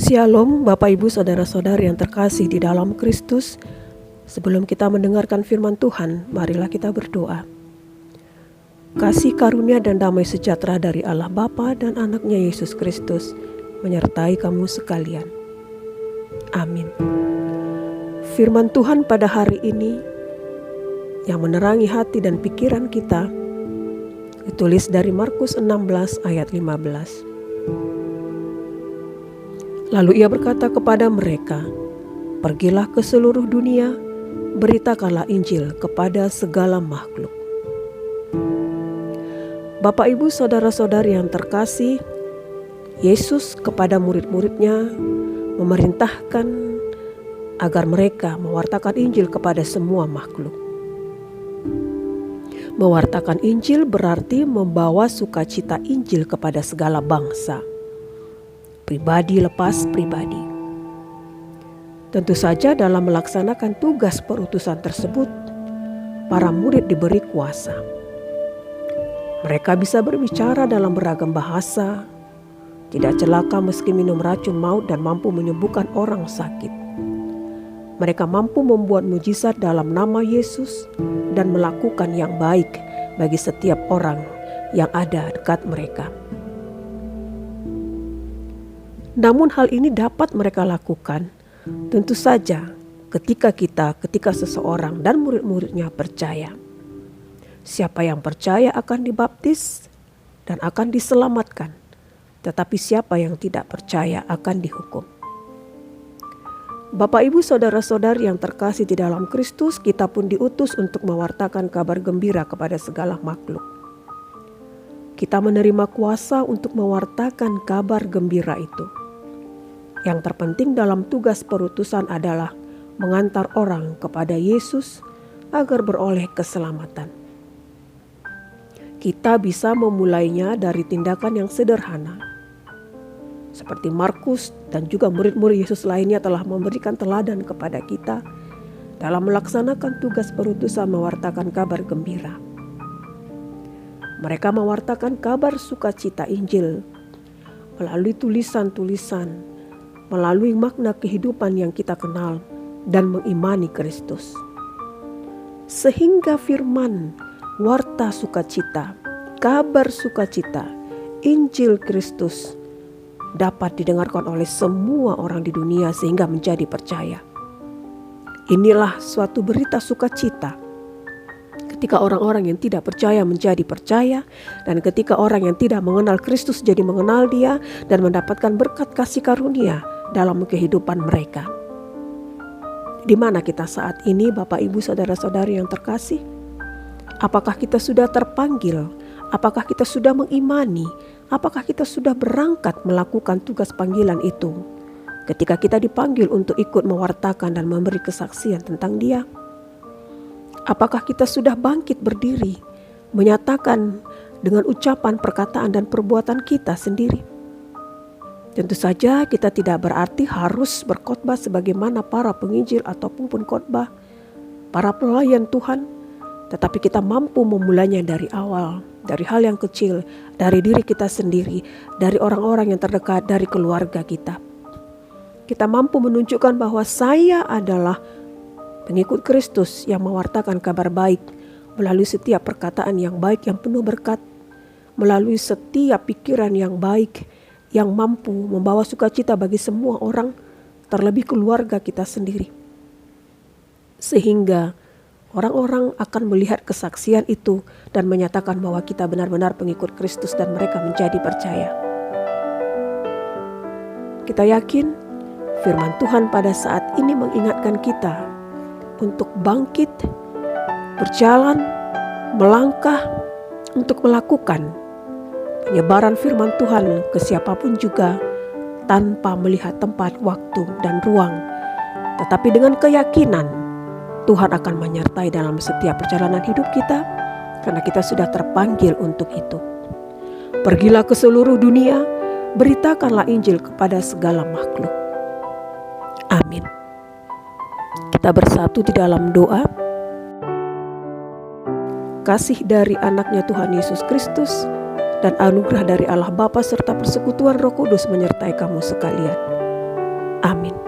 Shalom Bapak Ibu Saudara-saudari yang terkasih di dalam Kristus. Sebelum kita mendengarkan firman Tuhan, marilah kita berdoa. Kasih karunia dan damai sejahtera dari Allah Bapa dan anaknya Yesus Kristus menyertai kamu sekalian. Amin. Firman Tuhan pada hari ini yang menerangi hati dan pikiran kita ditulis dari Markus 16 ayat 15. Lalu ia berkata kepada mereka, "Pergilah ke seluruh dunia, beritakanlah Injil kepada segala makhluk." Bapak Ibu Saudara-saudari yang terkasih, Yesus kepada murid-muridnya memerintahkan agar mereka mewartakan Injil kepada semua makhluk. Mewartakan Injil berarti membawa sukacita Injil kepada segala bangsa. Pribadi lepas pribadi. Tentu saja dalam melaksanakan tugas perutusan tersebut, para murid diberi kuasa. Mereka bisa berbicara dalam beragam bahasa, tidak celaka meski minum racun maut dan mampu menyembuhkan orang sakit. Mereka mampu membuat mujizat dalam nama Yesus dan melakukan yang baik bagi setiap orang yang ada dekat mereka. Namun hal ini dapat mereka lakukan tentu saja ketika seseorang dan murid-muridnya percaya. Siapa yang percaya akan dibaptis dan akan diselamatkan, tetapi siapa yang tidak percaya akan dihukum. Bapak Ibu Saudara-saudari yang terkasih di dalam Kristus, kita pun diutus untuk mewartakan kabar gembira kepada segala makhluk. Kita menerima kuasa untuk mewartakan kabar gembira itu. Yang terpenting dalam tugas perutusan adalah mengantar orang kepada Yesus agar beroleh keselamatan. Kita bisa memulainya dari tindakan yang sederhana. Seperti Markus dan juga murid-murid Yesus lainnya telah memberikan teladan kepada kita dalam melaksanakan tugas perutusan mewartakan kabar gembira. Mereka mewartakan kabar sukacita Injil melalui tulisan-tulisan, melalui makna kehidupan yang kita kenal dan mengimani Kristus. Sehingga firman, warta sukacita, kabar sukacita, Injil Kristus dapat didengarkan oleh semua orang di dunia sehingga menjadi percaya. Inilah suatu berita sukacita ketika orang-orang yang tidak percaya menjadi percaya, dan ketika orang yang tidak mengenal Kristus jadi mengenal Dia dan mendapatkan berkat kasih karunia dalam kehidupan mereka. Di mana kita saat ini, Bapak Ibu Saudara-saudari yang terkasih? Apakah kita sudah terpanggil? Apakah kita sudah mengimani? Apakah kita sudah berangkat melakukan tugas panggilan itu? Ketika kita dipanggil untuk ikut mewartakan dan memberi kesaksian tentang Dia, apakah kita sudah bangkit berdiri, menyatakan dengan ucapan, perkataan, dan perbuatan kita sendiri? Tentu saja kita tidak berarti harus berkhotbah sebagaimana para penginjil ataupun khotbah para pelayan Tuhan, tetapi kita mampu memulainya dari awal, dari hal yang kecil, dari diri kita sendiri, dari orang-orang yang terdekat, dari keluarga kita. Kita mampu menunjukkan bahwa saya adalah pengikut Kristus yang mewartakan kabar baik melalui setiap perkataan yang baik yang penuh berkat, melalui setiap pikiran yang baik yang mampu membawa sukacita bagi semua orang, terlebih keluarga kita sendiri. Sehingga orang-orang akan melihat kesaksian itu dan menyatakan bahwa kita benar-benar pengikut Kristus dan mereka menjadi percaya. Kita yakin firman Tuhan pada saat ini mengingatkan kita untuk bangkit, berjalan, melangkah untuk melakukan penyebaran firman Tuhan ke siapapun juga tanpa melihat tempat, waktu, dan ruang. Tetapi dengan keyakinan Tuhan akan menyertai dalam setiap perjalanan hidup kita karena kita sudah terpanggil untuk itu. Pergilah ke seluruh dunia, beritakanlah Injil kepada segala makhluk. Amin. Kita bersatu di dalam doa. kasih dari anaknya Tuhan Yesus Kristus, dan anugerah dari Allah Bapa serta persekutuan Roh Kudus menyertai kamu sekalian. Amin.